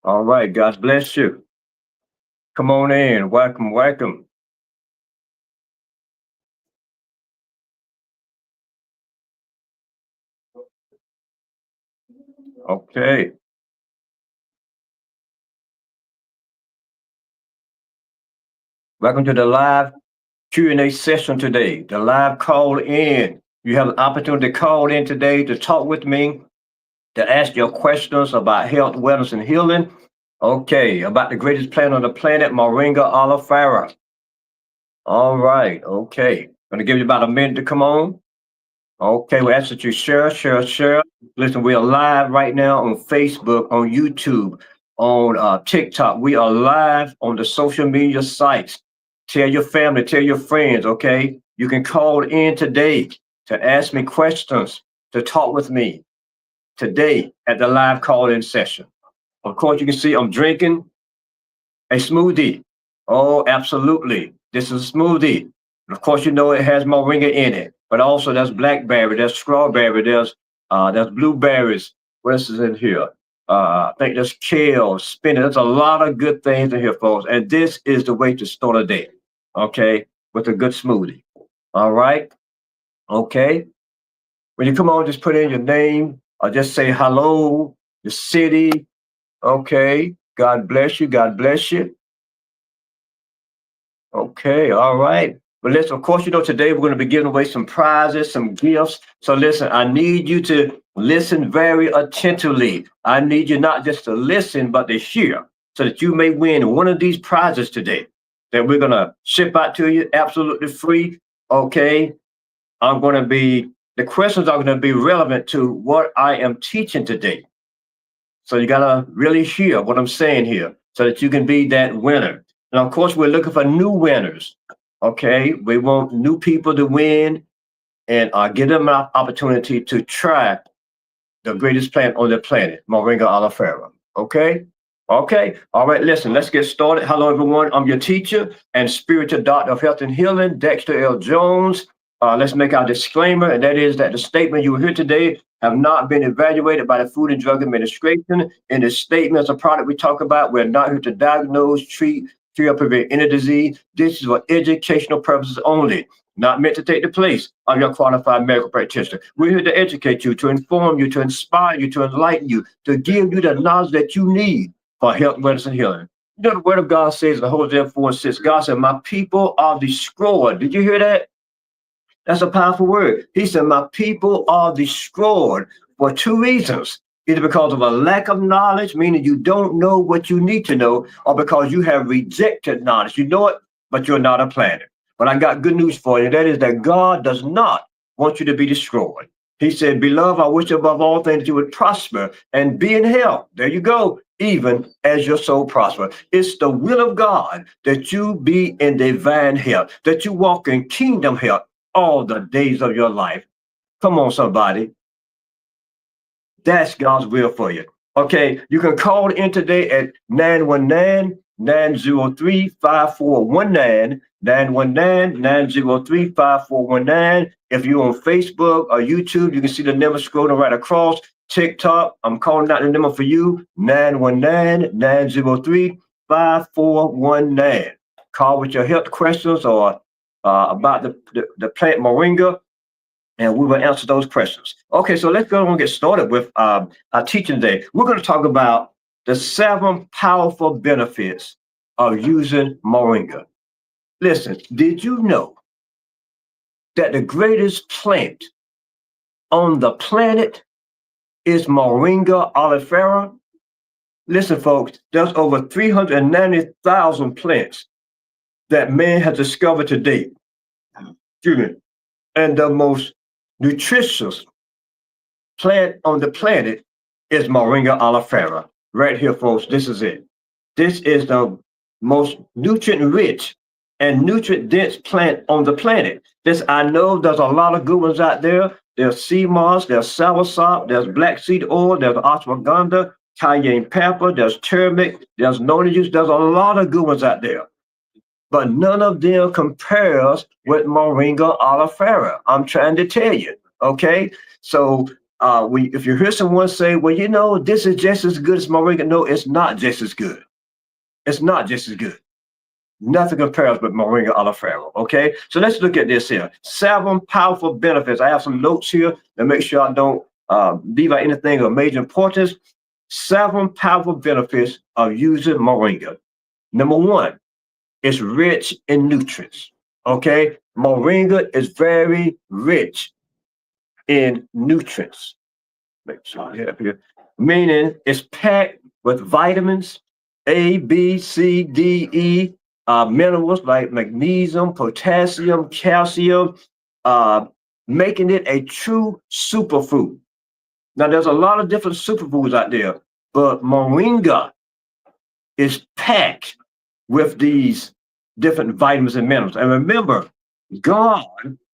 All right, God bless you. Come on in. Welcome, welcome. Okay. Welcome to the live Q&A session today. The live call in. You have an opportunity to call in today to talk with me, to ask your questions about health, wellness, and healing. Okay, about the greatest plant on the planet, Moringa oleifera. All right, okay. Gonna give you about a minute to come on. Okay, we ask that you share. Listen, we are live right now on Facebook, on YouTube, on TikTok. We are live on the social media sites. Tell your family, tell your friends, okay? You can call in today to ask me questions, to talk with me today at the live call-in session. Of course, you can see I'm drinking a smoothie. Oh, absolutely. This is a smoothie. Of course, you know it has moringa in it, but also there's blackberry, there's strawberry, there's blueberries. What else is in here? I think there's kale, spinach. There's a lot of good things in here, folks. And this is the way to start a day, okay, with a good smoothie. All right, okay. When you come on, just put in your name or just say hello, the city. Okay, God bless you. God bless you. Okay, all right. But listen, of course, you know, today we're going to be giving away some prizes, some gifts. So listen, I need you to listen very attentively. I need you not just to listen, but to hear so that you may win one of these prizes today that we're going to ship out to you absolutely free. Okay. I'm going to be, the questions are going to be relevant to what I am teaching today. So you got to really hear what I'm saying here so that you can be that winner. And of course, we're looking for new winners. Okay. We want new people to win and give them an opportunity to try the greatest plant on the planet, Moringa oleifera. Okay. Okay. All right. Listen, let's get started. Hello, everyone. I'm your teacher and spiritual doctor of health and healing, Dexter L. Jones. Let's make our disclaimer, and that is that the statement you will hear today have not been evaluated by the Food and Drug Administration. In this statement, as a product we talk about, we're not here to diagnose, treat, cure, or prevent any disease. This is for educational purposes only, not meant to take the place of your qualified medical practitioner. We're here to educate you, to inform you, to inspire you, to enlighten you, to give you the knowledge that you need for health, wellness, and healing. You know, the word of God says in Hosea 4:6, God said, my people are destroyed. Did you hear that? That's a powerful word. He said, my people are destroyed for two reasons. Either because of a lack of knowledge, meaning you don't know what you need to know, or because you have rejected knowledge. You know it, but you're not applying it. But I got good news for you. That is that God does not want you to be destroyed. He said, beloved, I wish above all things that you would prosper and be in health. There you go. Even as your soul prosper. It's the will of God that you be in divine health, that you walk in kingdom health all the days of your life. Come on, somebody. That's God's will for you. Okay, you can call in today at 919-903-5419, 919-903-5419. If you're on Facebook or YouTube, you can see the number scrolling right across. TikTok, I'm calling out the number for you, 919-903-5419. Call with your health questions or about the plant moringa, and we will answer those questions. Okay, so let's go and get started with our teaching today. We're going to talk about the 7 powerful benefits of using moringa. Listen, did you know that the greatest plant on the planet is Moringa oleifera? Listen, folks, there's over 390,000 plants that man has discovered to date. Excuse me. And the most nutritious plant on the planet is Moringa oleifera. Right here, folks, this is it. This is the most nutrient-rich and nutrient-dense plant on the planet. This, I know there's a lot of good ones out there. There's sea moss, there's soursop, there's black seed oil, there's ashwagandha, cayenne pepper, there's turmeric, there's noni juice. There's a lot of good ones out there. But none of them compares with Moringa oleifera. I'm trying to tell you, okay? So If you hear someone say, well, you know, this is just as good as moringa, no, it's not just as good. It's not just as good. Nothing compares with moringa oleifera. Okay, so let's look at this here. 7 powerful benefits. I have some notes here to make sure I don't leave out anything of major importance. 7 powerful benefits of using moringa. Number 1, it's rich in nutrients. Okay, moringa is very rich in nutrients. Make sure I have here. Meaning it's packed with vitamins A, B, C, D, E, minerals like magnesium, potassium, calcium, uh, making it a true superfood. Now, there's a lot of different superfoods out there, but moringa is packed with these different vitamins and minerals. And remember, God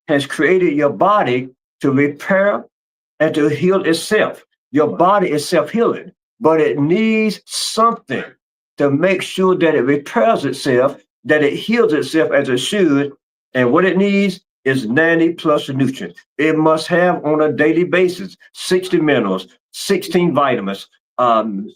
has created your body to repair and to heal itself. Your body is self-healing, but it needs something to make sure that it repairs itself, that it heals itself as it should. And what it needs is 90 plus nutrients. It must have on a daily basis 60 minerals, 16 vitamins, 12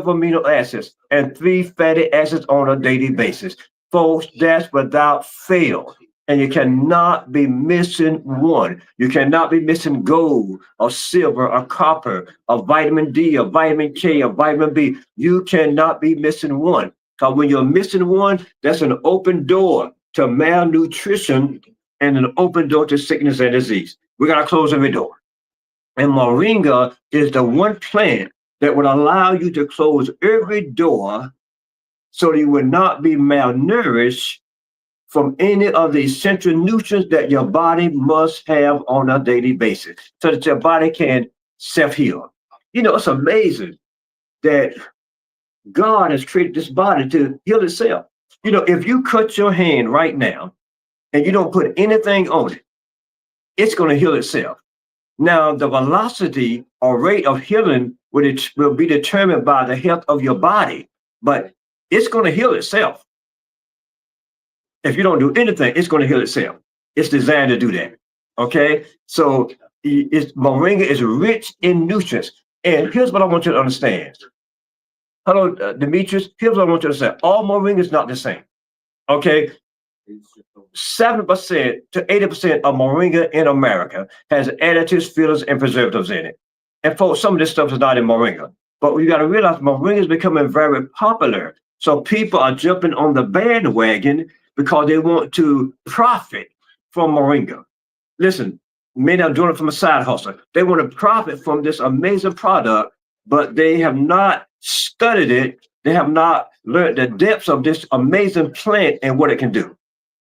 amino acids, and 3 fatty acids on a daily basis. Folks, that's without fail. And you cannot be missing one. You cannot be missing gold or silver or copper or vitamin D or vitamin K or vitamin B. You cannot be missing one. Because when you're missing one, that's an open door to malnutrition and an open door to sickness and disease. We got to close every door. And moringa is the one plant that would allow you to close every door so that you would not be malnourished from any of the essential nutrients that your body must have on a daily basis so that your body can self-heal. You know, it's amazing that God has created this body to heal itself. You know, if you cut your hand right now and you don't put anything on it, it's going to heal itself. Now, the velocity or rate of healing will be determined by the health of your body, but it's going to heal itself. If you don't do anything, it's going to heal itself. It's designed to do that. Okay, so moringa is rich in nutrients. And here's what I want you to understand. Hello, Demetrius. Here's what I want you to say. All moringa is not the same. Okay, 7% to 80% of moringa in America has additives, fillers, and preservatives in it. And folks, some of this stuff is not in moringa. But you got to realize moringa is becoming very popular. So people are jumping on the bandwagon because they want to profit from moringa. Listen, many are doing it from a side hustle. They want to profit from this amazing product, but they have not studied it. They have not learned the depths of this amazing plant and what it can do.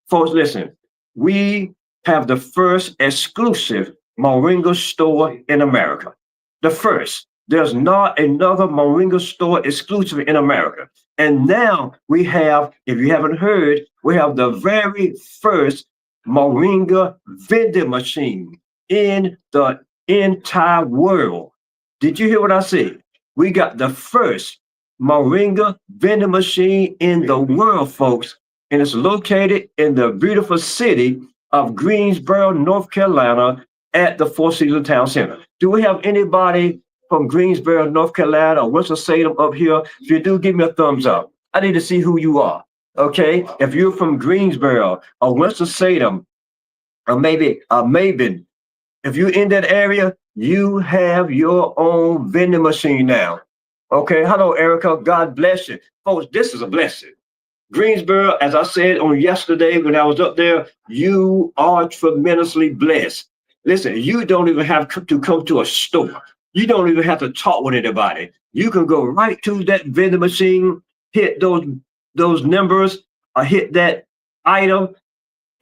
Folks, listen, we have the first exclusive moringa store in America. The first. There's not another moringa store exclusive in America. And now we have, if you haven't heard, we have the very first moringa vending machine in the entire world. Did you hear what I said? We got the first moringa vending machine in the world, folks. And it's located in the beautiful city of Greensboro, North Carolina at the Four Seasons Town Center. Do we have anybody from Greensboro, North Carolina, or Winston-Salem up here? If you do, give me a thumbs up. I need to see who you are. Okay, if you're from Greensboro or Winston-Salem, or maybe Maben, if you're in that area, you have your own vending machine now. Okay, hello, Erica. God bless you. Folks, this is a blessing. Greensboro, as I said on yesterday when I was up there, you are tremendously blessed. Listen, you don't even have to come to a store. You don't even have to talk with anybody. You can go right to that vending machine, hit those numbers, or hit that item,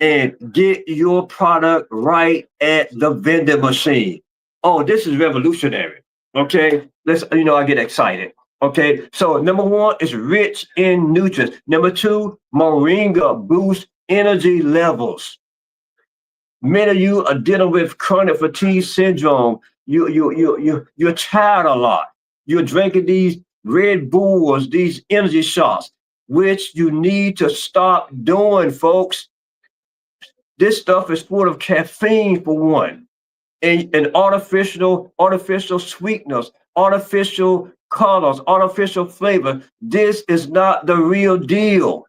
and get your product right at the vending machine. Oh, this is revolutionary. Okay, I get excited. Okay, so number 1 is rich in nutrients. Number 2, moringa boosts energy levels. Many of you are dealing with chronic fatigue syndrome. You're tired a lot. You're drinking these Red Bulls, these energy shots, which you need to stop doing, folks. This stuff is full of caffeine, for one. and artificial sweetness, artificial colors, artificial flavor. This is not the real deal.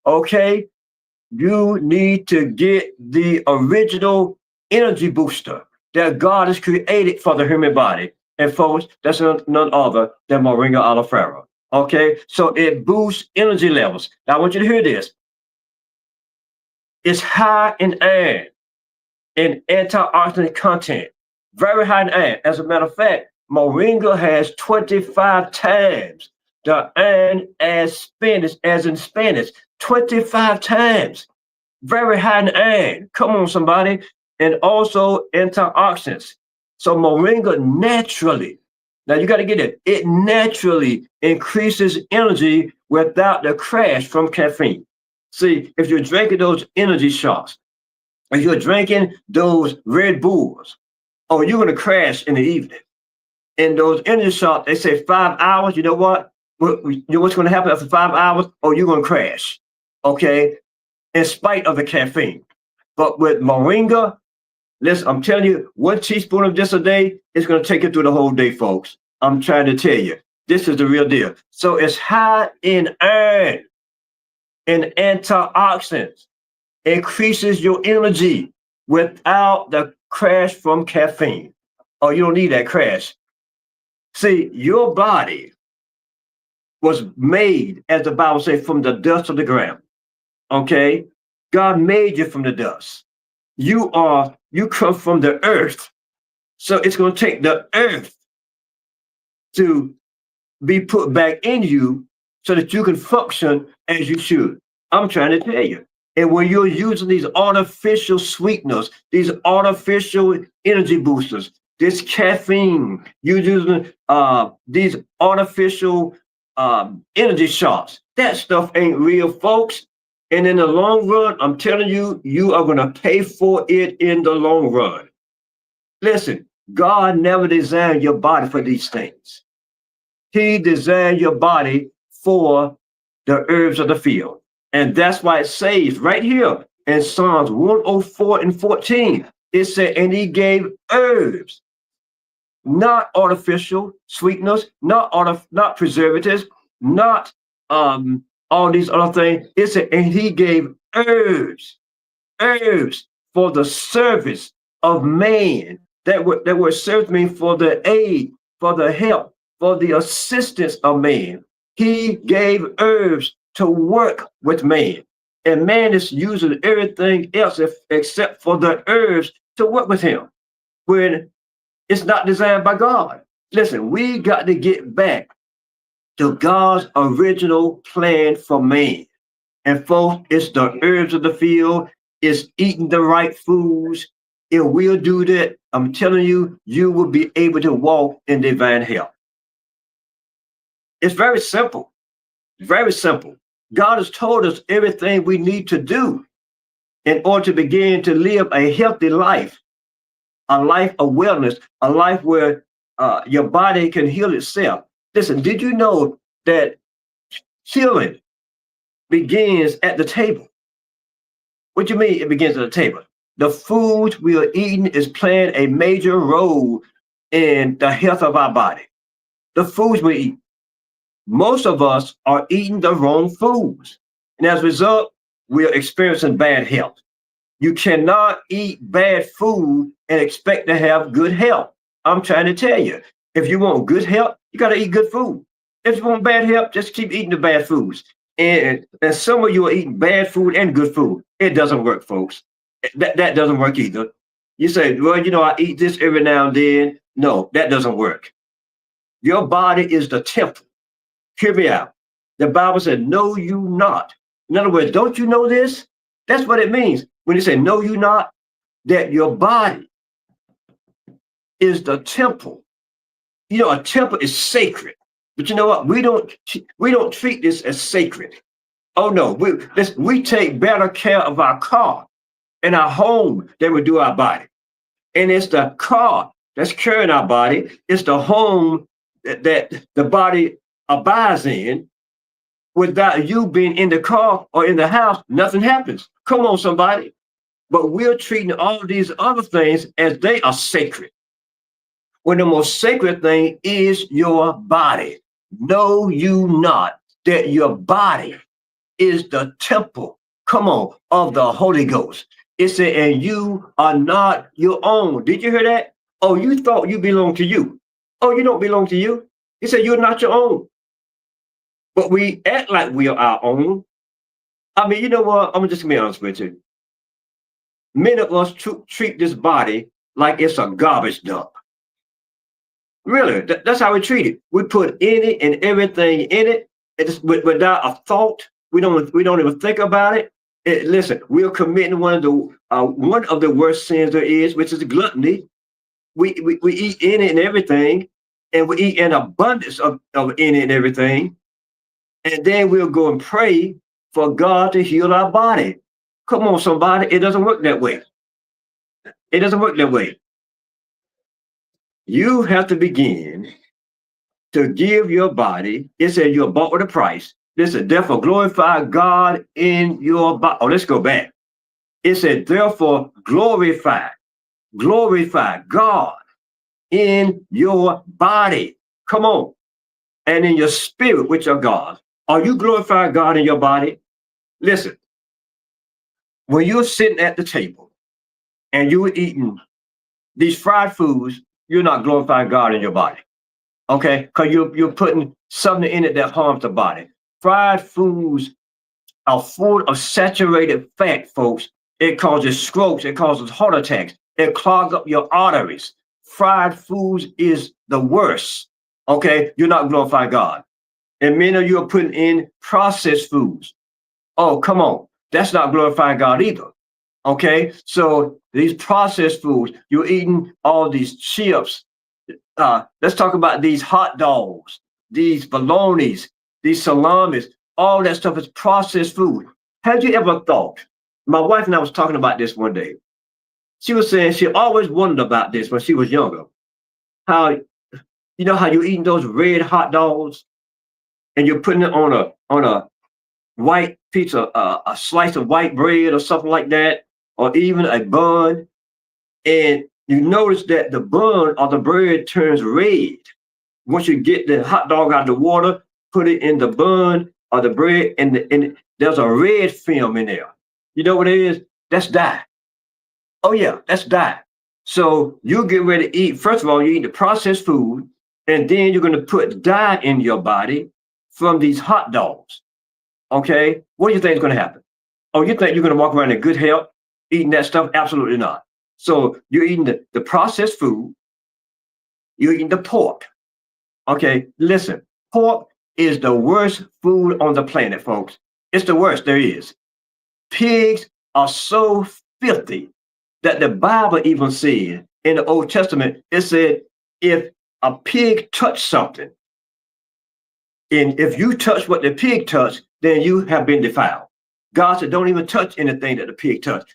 Okay? You need to get the original energy booster that God has created for the human body. And folks, that's none other than Moringa oleifera. Okay? So it boosts energy levels. Now I want you to hear this. It's high in iron and antioxidant content. Very high in iron. As a matter of fact, moringa has 25 times the iron as in spinach. 25 times. Very high in iron. Come on, somebody. And also antioxidants. So moringa naturally, now you got to get it naturally increases energy without the crash from caffeine. See, if you're drinking those energy shots, if you're drinking those Red Bulls, oh, you're going to crash in the evening. In those energy shots, they say 5 hours. You know what? You know what's going to happen after 5 hours? Oh, you're going to crash. Okay? In spite of the caffeine. But with moringa, listen, I'm telling you, 1 teaspoon of this a day is going to take you through the whole day, folks. I'm trying to tell you. This is the real deal. So it's high in iron and antioxidants. Increases your energy without the crash from caffeine. Oh, you don't need that crash. See, your body was made, as the Bible says, from the dust of the ground. Okay? God made you from the dust. You come from the earth. So it's going to take the earth to be put back in you so that you can function as you should. I'm trying to tell you. And when you're using these artificial sweeteners, these artificial energy boosters, this caffeine, you're using these artificial energy shots, that stuff ain't real, folks. And in the long run, I'm telling you, you are going to pay for it in the long run. Listen, God never designed your body for these things. He designed your body for the herbs of the field. And that's why it says right here in Psalms 104 and 14, it said, and he gave herbs, not artificial sweeteners, not preservatives, not all these other things. It said, and he gave herbs for the service of man that were served me for the aid, for the help, for the assistance of man. He gave herbs to work with man. And man is using everything else except for the herbs to work with him when it's not designed by God. Listen, we got to get back to God's original plan for man. And folks, it's the herbs of the field, it's eating the right foods. It will do that. I'm telling you, you will be able to walk in divine health. It's very simple. Very simple. God has told us everything we need to do in order to begin to live a healthy life, a life of wellness, a life where your body can heal itself. Listen, did you know that healing begins at the table? What do you mean it begins at the table? The food we are eating is playing a major role in the health of our body. The foods we eat. Most of us are eating the wrong foods. And as a result, we are experiencing bad health. You cannot eat bad food and expect to have good health. I'm trying to tell you, if you want good health, you got to eat good food. If you want bad health, just keep eating the bad foods. And some of you are eating bad food and good food. It doesn't work, folks. That doesn't work either. You say, well, I eat this every now and then. No, that doesn't work. Your body is the temple. Hear me out. The Bible said, know you not. In other words, don't you know this? That's what it means. When you say, know you not, that your body is the temple. A temple is sacred. But you know what? We don't treat this as sacred. Oh no, we take better care of our car and our home than we do our body. And it's the car that's carrying our body. It's the home that the body abides in. Without you being in the car or in the house, nothing happens. Come on, somebody. But we're treating all these other things as they are sacred, when the most sacred thing is your body. Know you not that your body is the temple, come on, of the Holy Ghost. It said, and you are not your own. Did you hear that? Oh, you thought you belong to you. Oh, you don't belong to you. He said, you're not your own. But we act like we are our own. I mean, you know what? I'm just gonna be honest with you. Many of us treat this body like it's a garbage dump. Really, that's how we treat it. We put any and everything in it, without a thought. We don't even think about it. Listen, we are committing one of the worst sins there is, which is gluttony. We eat any and everything, and we eat an abundance of any and everything, and then we'll go and pray for God to heal our body. Come on, somebody, it doesn't work that way. It doesn't work that way. You have to begin to give your body. It said you're bought with a price. Listen, therefore glorify God in your body. Oh, let's go back. It said, therefore glorify God in your body. Come on. And in your spirit, which are God. Are you glorifying God in your body? Listen, when you're sitting at the table and you're eating these fried foods, you're not glorifying God in your body. Okay? Because you're putting something in it that harms the body. Fried foods are full of saturated fat, folks. It causes strokes. It causes heart attacks. It clogs up your arteries. Fried foods is the worst. Okay? You're not glorifying God. And many of you are putting in processed foods. Oh, come on. That's not glorifying God either. Okay? So these processed foods, you're eating all these chips. Let's talk about these hot dogs, these bolognas, these salamis. All that stuff is processed food. Have you ever thought? My wife and I was talking about this one day. She was saying she always wondered about this when she was younger. How, you know how you're eating those red hot dogs and you're putting it on a white pizza, a slice of white bread or something like that, or even a bun, and you notice that the bun or the bread turns red. Once you get the hot dog out of the water, put it in the bun or the bread, and there's a red film in there. You know what it is? That's dye. Oh yeah, that's dye. So you get ready to eat. First of all, you eat the processed food, and then you're going to put dye in your body from these hot dogs. Okay, what do you think is going to happen? Oh, you think you're going to walk around in good health eating that stuff? Absolutely not. So you're eating the processed food. You're eating the pork. Okay, listen, pork is the worst food on the planet, folks. It's the worst there is. Pigs are so filthy that the Bible even said in the Old Testament, it said, if a pig touched something, and if you touch what the pig touched, then you have been defiled. God said, don't even touch anything that the pig touched.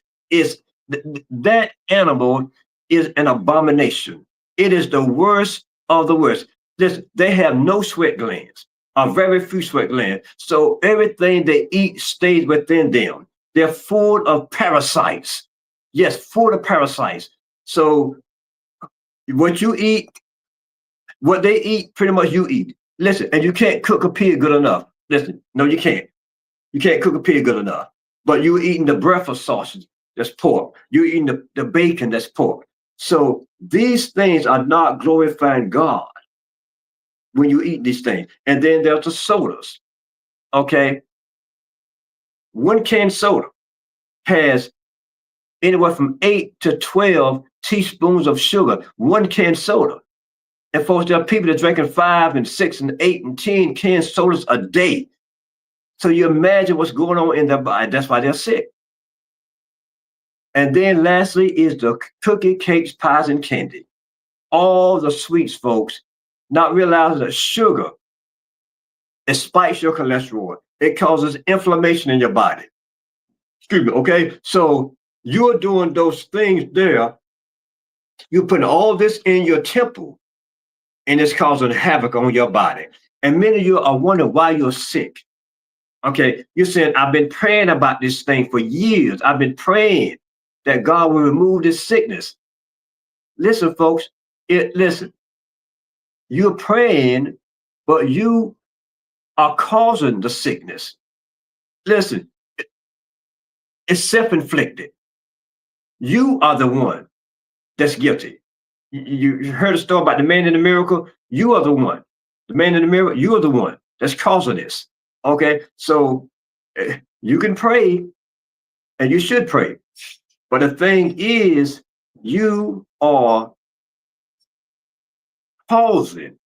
That animal is an abomination. It is the worst of the worst. They have no sweat glands, or very few sweat glands. So everything they eat stays within them. They're full of parasites. Yes, full of parasites. So what you eat, what they eat, pretty much you eat. Listen, and you can't cook a pig good enough. Listen, no, you can't. You can't cook a pig good enough. But you're eating the breakfast sausage, that's pork. You're eating the bacon, that's pork. So these things are not glorifying God when you eat these things. And then there's the sodas. Okay. One can soda has anywhere from 8 to 12 teaspoons of sugar. One can soda. And folks, there are people that are drinking 5 and 6 and 8 and 10 canned sodas a day. So you imagine what's going on in their body. That's why they're sick. And then lastly is the cookie, cakes, pies, and candy. All the sweets, folks, not realizing that sugar, it spikes your cholesterol. It causes inflammation in your body. Excuse me, okay? So you're doing those things there. You're putting all this in your temple, and it's causing havoc on your body. And many of you are wondering why you're sick. Okay, you're saying, I've been praying about this thing for years. I've been praying that God will remove this sickness. Listen, folks, listen, you're praying, but you are causing the sickness. Listen, it's self-inflicted. You are the one that's guilty. You heard a story about the man in the miracle. You are the one. The man in the miracle, you are the one that's causing this. Okay, so you can pray and you should pray. But the thing is, you are causing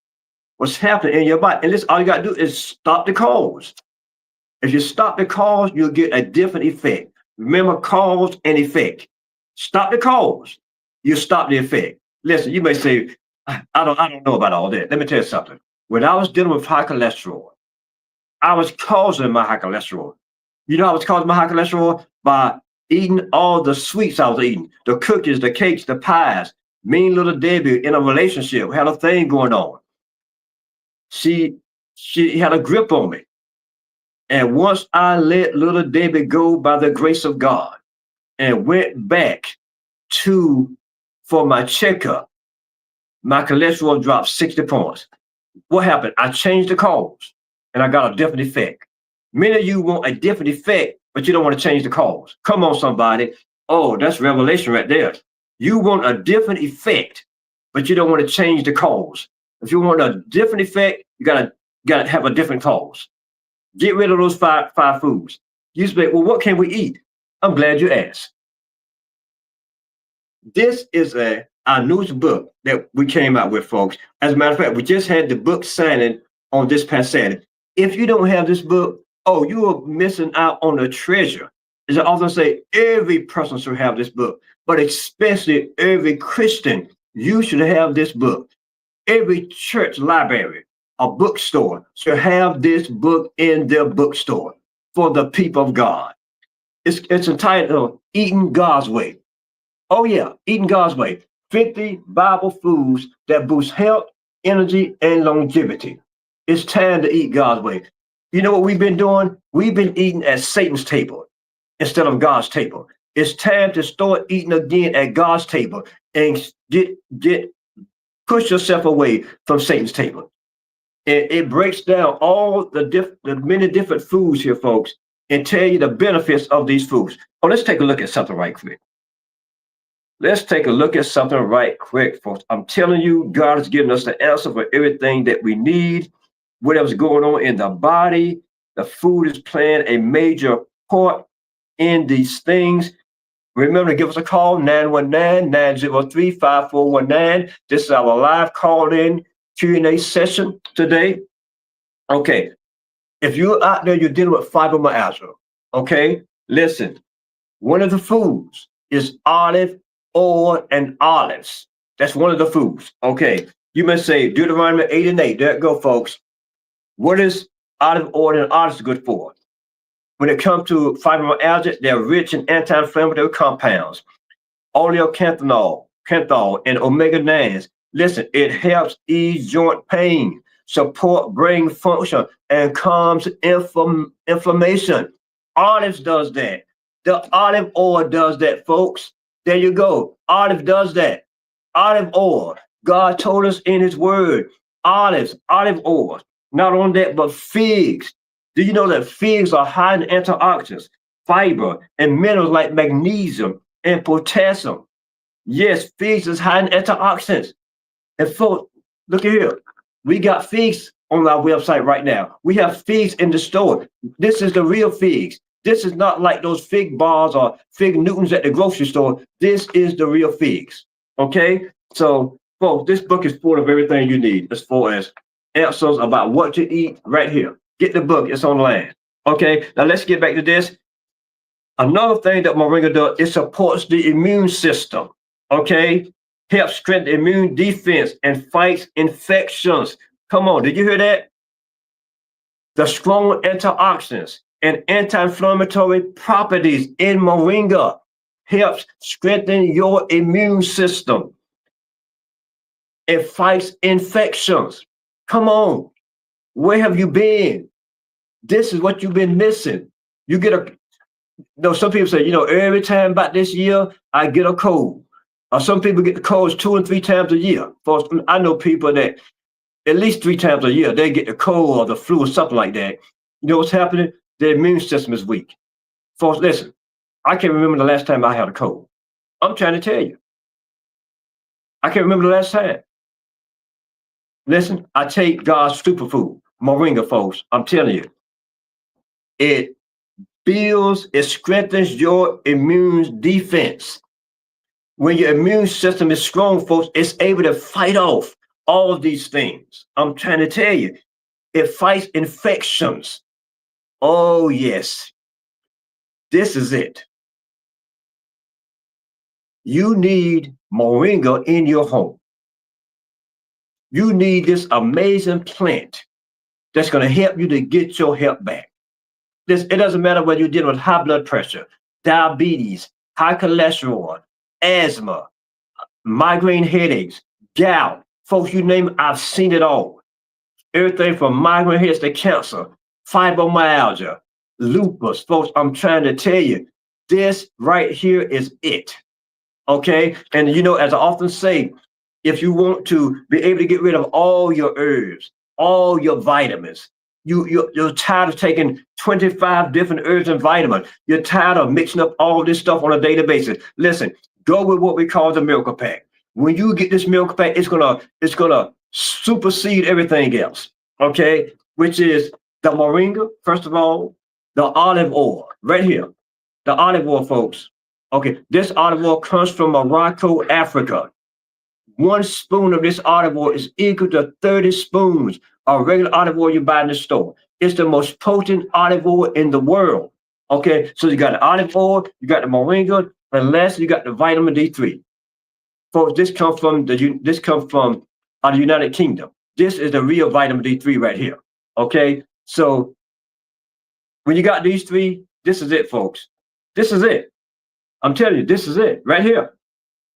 what's happening in your body. And this, all you got to do is stop the cause. If you stop the cause, you'll get a different effect. Remember, cause and effect. Stop the cause, you stop the effect. Listen, you may say, I don't know about all that. Let me tell you something. When I was dealing with high cholesterol, I was causing my high cholesterol. You know, I was causing my high cholesterol by eating all the sweets I was eating, the cookies, the cakes, the pies. Mean little Debbie in a relationship had a thing going on. She had a grip on me. And once I let little Debbie go by the grace of God and went back for my checkup, my cholesterol dropped 60 points. What happened? I changed the cause and I got a different effect. Many of you want a different effect, but you don't want to change the cause. Come on, somebody. Oh, that's revelation right there. You want a different effect, but you don't want to change the cause. If you want a different effect, you gotta have a different cause. Get rid of those five foods. You say, well, what can we eat? I'm glad you asked. This is our newest book that we came out with, folks. As a matter of fact, we just had the book signing on this past Saturday. If you don't have this book, oh, you are missing out on a treasure. As I often say, every person should have this book, but especially every Christian, you should have this book. Every church library, a bookstore should have this book in their bookstore for the people of God. It's entitled Eating God's Way. Oh yeah, Eating God's Way. 50 Bible foods that boost health, energy, and longevity. It's time to eat God's way. You know what we've been doing? We've been eating at Satan's table instead of God's table. It's time to start eating again at God's table and push yourself away from Satan's table. It breaks down all the many different foods here, folks, and tell you the benefits of these foods. Oh, let's take a look at something right quick. Let's take a look at something right quick, folks. I'm telling you, God is giving us the answer for everything that we need. Whatever's going on in the body, the food is playing a major part in these things. Remember to give us a call, 919-903-5419. This is our live call-in Q&A session today. Okay, if you're out there, you're dealing with fibromyalgia, okay? Listen, one of the foods is olive oil and olives. That's one of the foods, okay? You may say Deuteronomy 8:8. There it go, folks. What is olive oil and olives good for? When it comes to fibromyalgia, they're rich in anti-inflammatory compounds, oleocanthal, and omega-9s. Listen, it helps ease joint pain, support brain function, and calms inflammation. Olives does that. The olive oil does that, folks. There you go. Olive does that. Olive oil. God told us in his word, olive oil. Not only that, but figs. Do you know that figs are high in antioxidants, fiber, and minerals like magnesium and potassium? Yes, figs is high in antioxidants. And folks, look at here. We got figs on our website right now. We have figs in the store. This is the real figs. This is not like those fig bars or fig Newtons at the grocery store. This is the real figs. Okay? So, folks, this book is full of everything you need as far as answers about what to eat right here. Get the book. It's online. Okay? Now, let's get back to this. Another thing that Moringa does, it supports the immune system. Okay? Helps strengthen immune defense and fights infections. Come on, did you hear that? The strong antioxidants and anti-inflammatory properties in Moringa helps strengthen your immune system. It fights infections. Come on, where have you been? This is what you've been missing. You get No, some people say, every time about this year, I get a cold. Or some people get the colds 2 and 3 times a year. Folks, I know people that at least 3 times a year, they get the cold or the flu or something like that. You know what's happening? Their immune system is weak. Folks, listen, I can't remember the last time I had a cold. I'm trying to tell you. I can't remember the last time. Listen, I take God's superfood, moringa, folks. I'm telling you, it builds, it strengthens your immune defense. When your immune system is strong, folks, it's able to fight off all of these things. I'm trying to tell you, it fights infections. Oh, yes. This is it. You need moringa in your home. You need this amazing plant that's going to help you to get your health back. It doesn't matter whether you're dealing with high blood pressure, diabetes, high cholesterol, asthma, migraine headaches, gout. Folks, you name it, I've seen it all. Everything from migraine headaches to cancer, fibromyalgia, lupus. Folks, I'm trying to tell you, this right here is it. Okay? And as I often say, if you want to be able to get rid of all your herbs, all your vitamins, you're tired of taking 25 different herbs and vitamins. You're tired of mixing up all this stuff on a daily basis. Listen, go with what we call the miracle pack. When you get this miracle pack, it's gonna supersede everything else. Okay, which is the moringa, first of all, the olive oil, right here. The olive oil, folks. Okay, this olive oil comes from Morocco, Africa. 1 spoon of this olive oil is equal to 30 spoons of regular olive oil you buy in the store. It's the most potent olive oil in the world. Okay, so you got the olive oil, you got the moringa, and lastly, you got the vitamin D3. Folks, this comes from the United Kingdom. This is the real vitamin D3 right here. Okay, so when you got these 3, this is it, folks. This is it. I'm telling you, this is it right here.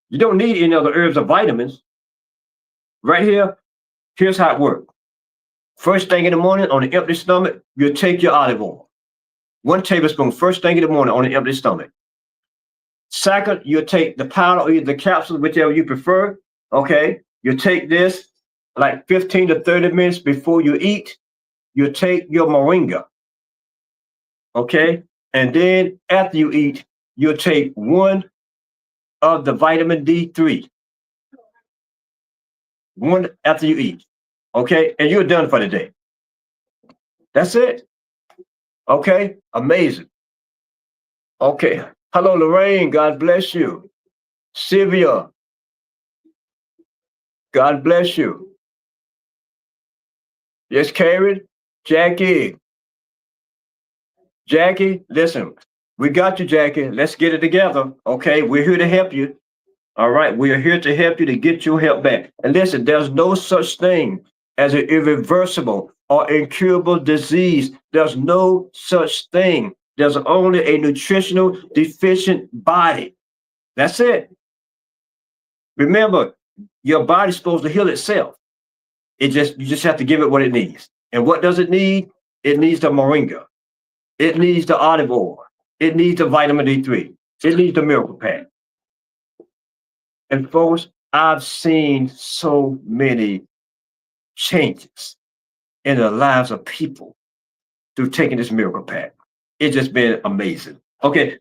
You don't need any other herbs or vitamins. Right here, here's how it works. First thing in the morning on an empty stomach, you take your olive oil. 1 tablespoon first thing in the morning on an empty stomach. Second, you take the powder or the capsule, whichever you prefer. Okay, you take this like 15 to 30 minutes before you eat. You take your moringa. Okay, and then after you eat, you'll take 1 of the vitamin D3. 1 after you eat. Okay, and you're done for the day. That's it. Okay, amazing. Okay, hello, Lorraine. God bless you. Sylvia, God bless you. Yes, Karen, Jackie. Jackie, listen, we got you, Jackie. Let's get it together. Okay, we're here to help you. All right, we are here to help you to get your health back. And listen, there's no such thing as an irreversible or incurable disease. There's no such thing. There's only a nutritional deficient body. That's it. Remember, your body's supposed to heal itself. You just have to give it what it needs. And what does it need? It needs the moringa. It needs the olive oil. It needs the vitamin D3. It needs the miracle pack. And folks, I've seen so many changes in the lives of people through taking this miracle pack. It's just been amazing. Okay,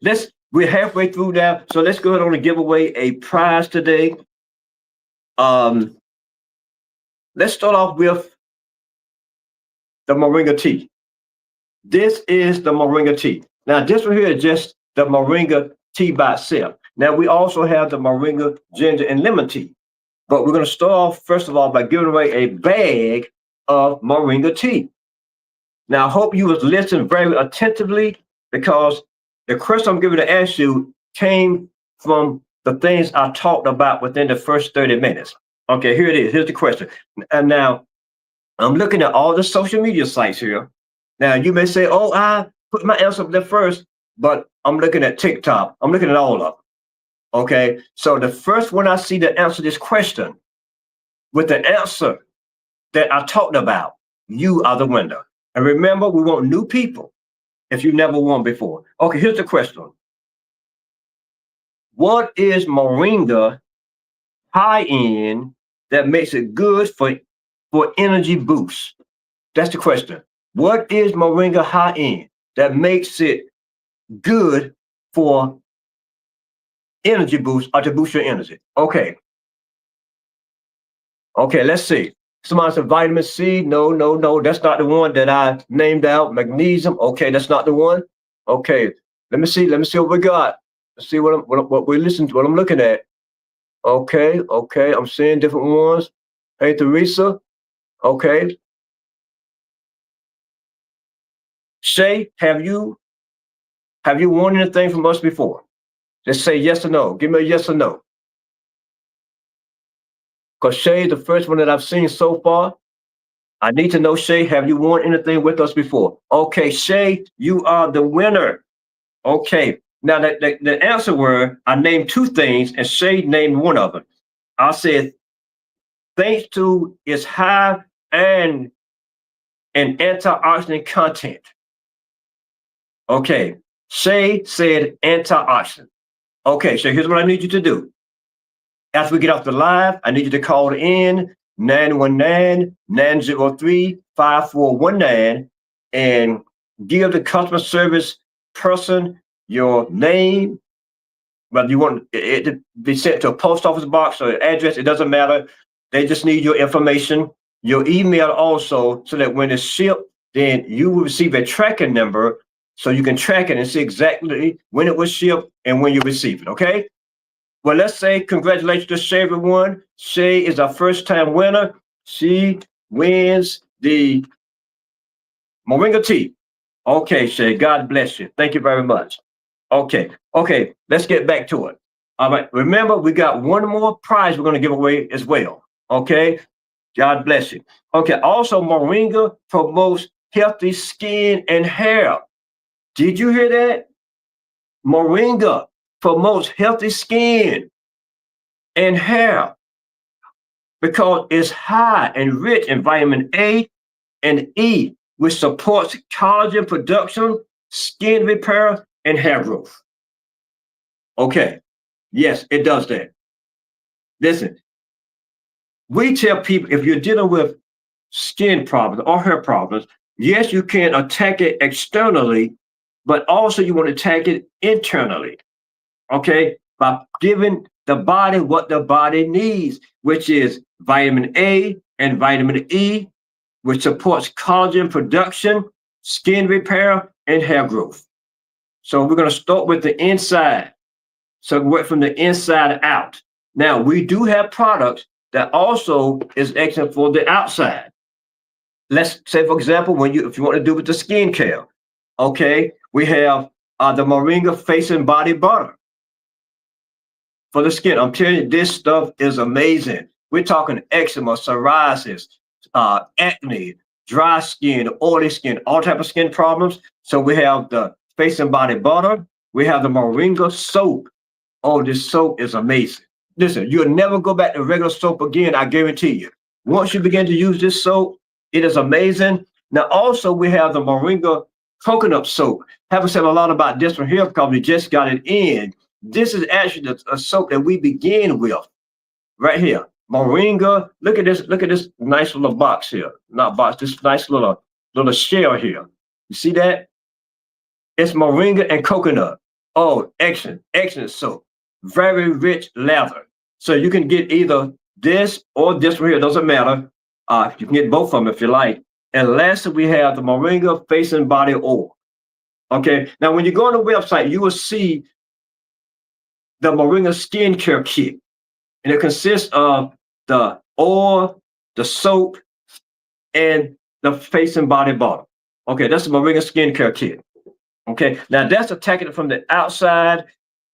we're halfway through now, so let's go ahead and give away a prize today. Let's start off with the moringa tea. This is the moringa tea. Now, this one here is just the moringa tea by itself. Now, we also have the moringa, ginger, and lemon tea. But we're going to start off, first of all, by giving away a bag of moringa tea. Now, I hope you was listening very attentively, because the question I'm going to ask you came from the things I talked about within the first 30 minutes. Okay, here it is. Here's the question. And now, I'm looking at all the social media sites here. Now, you may say, oh, I put my answer up there first, but I'm looking at TikTok. I'm looking at all of them. Okay, so the first one I see that answer this question with the answer that I talked about, you are the winner. And remember, we want new people. if you've never won before. Okay, here's the question. What is Moringa high end that makes it good for energy boost? That's the question. What is Moringa high end that makes it good for energy boost or to boost your energy? Okay. Okay, let's see. Somebody said vitamin C. No, no, no. That's not the one that I named out. Magnesium. Okay, that's not the one. Okay. Let me see. Let me see what we got. Let's see what we listen to, what I'm looking at. Okay, okay. I'm seeing different ones. Hey, Teresa. Okay. Shay, have you won anything from us before? Just say yes or no. Give me a yes or no. Because Shay, the first one that I've seen so far. I need to know, Shay, have you won anything with us before? Okay, Shay, you are the winner. Okay. Now, the answer were, I named two things, and Shay named one of them. I said, thanks to its high and antioxidant content. Okay. Shay said antioxidant. Okay, so here's what I need you to do. After we get off the live, I need you to call in 919-903-5419 and give the customer service person your name, whether you want it to be sent to a post office box or address, it doesn't matter. They just need your information, your email also, so that when it's shipped, then you will receive a tracking number so you can track it and see exactly when it was shipped and when you receive it, okay? Well, let's say congratulations to Shay, everyone. Shay is our first-time winner. She wins the Moringa tea. Okay, Shay, God bless you. Thank you very much. Okay, let's get back to it. All right, remember, we got one more prize we're going to give away as well. Okay, God bless you. Okay, also, Moringa promotes healthy skin and hair. Did you hear that? Moringa promotes healthy skin and hair because it's high and rich in vitamin A and E, which supports collagen production, skin repair, and hair growth. Okay, yes, it does that. Listen, we tell people if you're dealing with skin problems or hair problems, yes, you can attack it externally, but also you want to attack it internally. Okay, by giving the body what the body needs, which is vitamin A and vitamin E, which supports collagen production, skin repair, and hair growth. So we're going to start with the inside. So we work from the inside out. Now, we do have products that also is excellent for the outside. Let's say, for example, if you want to do with the skincare, okay, we have the Moringa Face and Body Butter for the skin. I'm telling you, this stuff is amazing. We're talking eczema, psoriasis, acne, dry skin, oily skin, all type of skin problems. So we have the Face and Body Butter. We have the Moringa soap. Oh, this soap is amazing. Listen, you'll never go back to regular soap again, I guarantee you. Once you begin to use this soap, it is amazing. Now, also, we have the Moringa coconut soap. Haven't said a lot about this one here because we just got it in. This is actually a soap that we begin with right here. Moringa. Look at this nice little box here. Not box, this nice little shell here. You see that? It's Moringa and coconut. Oh, excellent soap. Very rich lather. So you can get either this or this one here, doesn't matter. You can get both of them if you like. And lastly, we have the Moringa Face and Body Oil. Okay, now when you go on the website, you will see the Moringa Skincare Kit. And it consists of the oil, the soap, and the face and body bottle. Okay, that's the Moringa Skincare Kit. Okay, now that's attacking it from the outside.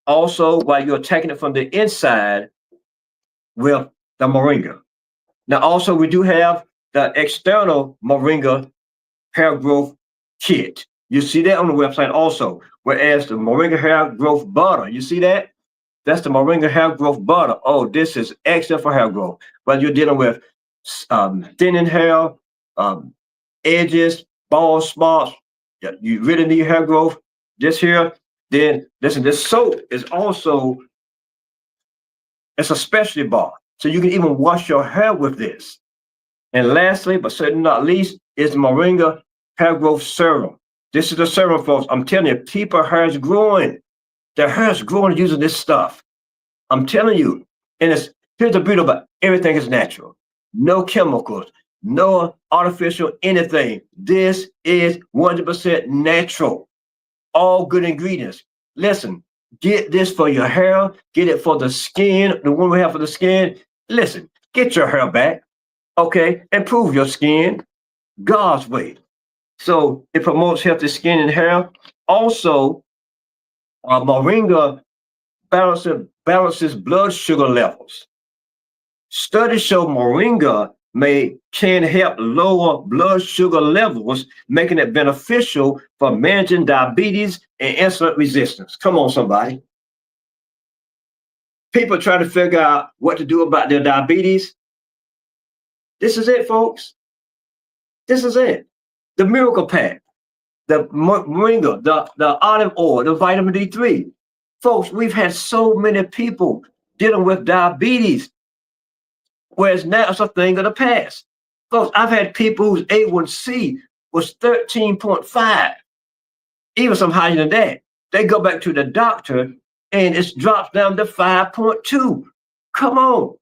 Also, while you're attacking it from the inside with the Moringa. Now, also, we do have the external Moringa Hair Growth Kit. You see that on the website also. Whereas the Moringa Hair Growth Butter, you see that? That's the Moringa Hair Growth Butter. Oh, this is excellent for hair growth. Whether you're dealing with thinning hair, edges, bald spots, You really need hair growth. This here, then listen, this soap is also, it's a specialty bar. So you can even wash your hair with this. And lastly, but certainly not least, is the Moringa Hair Growth Serum. This is the serum, folks. I'm telling you, people hair is growing. Their hair is growing using this stuff. I'm telling you. And here's the beauty about everything is natural. No chemicals, no artificial anything. This is 100% natural. All good ingredients. Listen, get this for your hair, get it for the skin, the one we have for the skin. Listen, get your hair back, okay? Improve your skin God's way. So it promotes healthy skin and hair. Also, Moringa balances blood sugar levels. Studies show Moringa can help lower blood sugar levels, making it beneficial for managing diabetes and insulin resistance. Come on, somebody. People trying to figure out what to do about their diabetes. This is it, folks. This is it. The Miracle Pack, the Moringa, the olive oil, the vitamin D3. Folks, we've had so many people dealing with diabetes, whereas now it's a thing of the past. Folks, I've had people whose A1C was 13.5, even some higher than that. They go back to the doctor and it drops down to 5.2. Come on.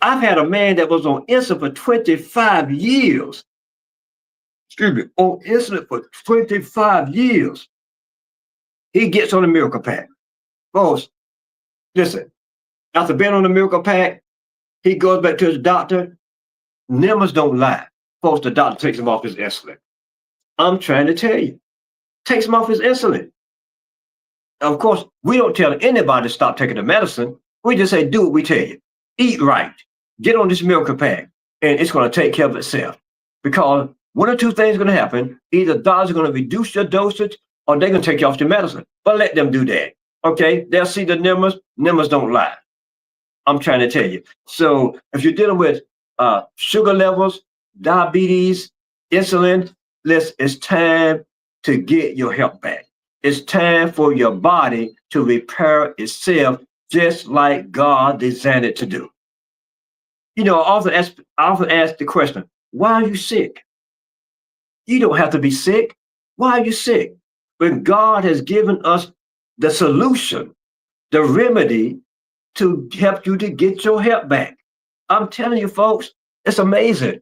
I've had a man that was on insulin for 25 years. Excuse me, on insulin for 25 years. He gets on the Miracle Pack. Folks, listen, after being on the Miracle Pack, he goes back to his doctor. Numbers don't lie. Folks, the doctor takes him off his insulin. I'm trying to tell you, takes him off his insulin. Of course, we don't tell anybody to stop taking the medicine. We just say, do what we tell you. Eat right. Get on this Miracle Pack, and it's going to take care of itself. Because one or two things are going to happen. Either doctors are going to reduce your dosage, or they're going to take you off your medicine. But let them do that. Okay? They'll see the numbers. Numbers don't lie. I'm trying to tell you. So if you're dealing with sugar levels, diabetes, insulin, it's time to get your health back. It's time for your body to repair itself just like God designed it to do. You know, I often ask the question, why are you sick? You don't have to be sick. Why are you sick? But God has given us the solution, the remedy to help you to get your health back. I'm telling you, folks, it's amazing.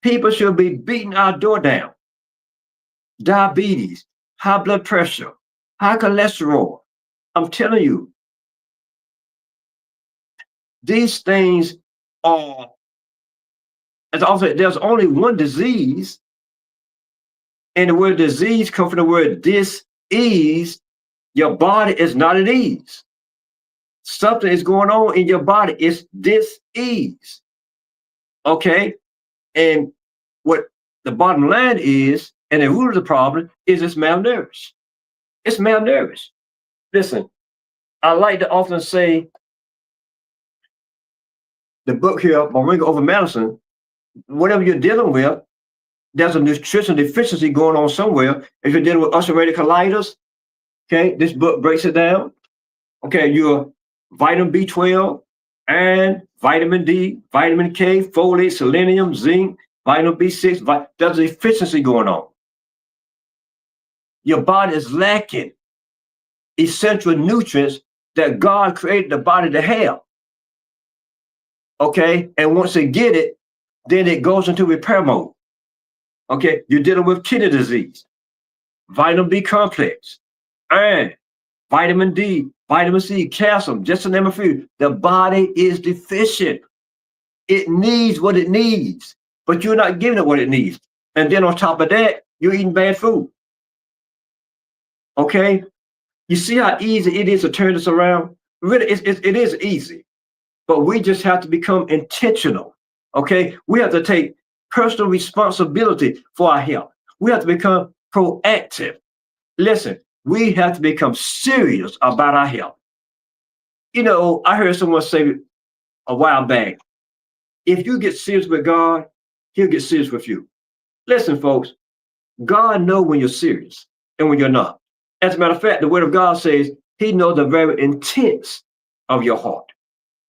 People should be beating our door down. Diabetes, high blood pressure, high cholesterol. I'm telling you, these things are, there's only one disease, and the word disease comes from the word dis-ease. Your body is not at ease. Something is going on in your body. It's dis-ease. Okay? And what the bottom line is, and the root of the problem is it's malnourished. It's malnourished. Listen, I like to often say the book here, Moringa Over Medicine, whatever you're dealing with, there's a nutrition deficiency going on somewhere. If you're dealing with ulcerative colitis, okay, this book breaks it down. Okay, your vitamin B12, iron, vitamin D, vitamin K, folate, selenium, zinc, vitamin B6, there's a deficiency going on. Your body is lacking essential nutrients that God created the body to have. Okay, and once they get it, then it goes into repair mode. Okay, you're dealing with kidney disease, vitamin B complex, iron, vitamin D, vitamin C, calcium, just to name a few. The body is deficient. It needs what it needs, but you're not giving it what it needs. And then on top of that, you're eating bad food. Okay, you see how easy it is to turn this around? Really, it is easy, but we just have to become intentional. Okay, we have to take personal responsibility for our health. We have to become proactive. Listen, we have to become serious about our health. You know, I heard someone say a while back, if you get serious with God, he'll get serious with you. Listen, folks, God knows when you're serious and when you're not. As a matter of fact, the word of God says he knows the very intents of your heart.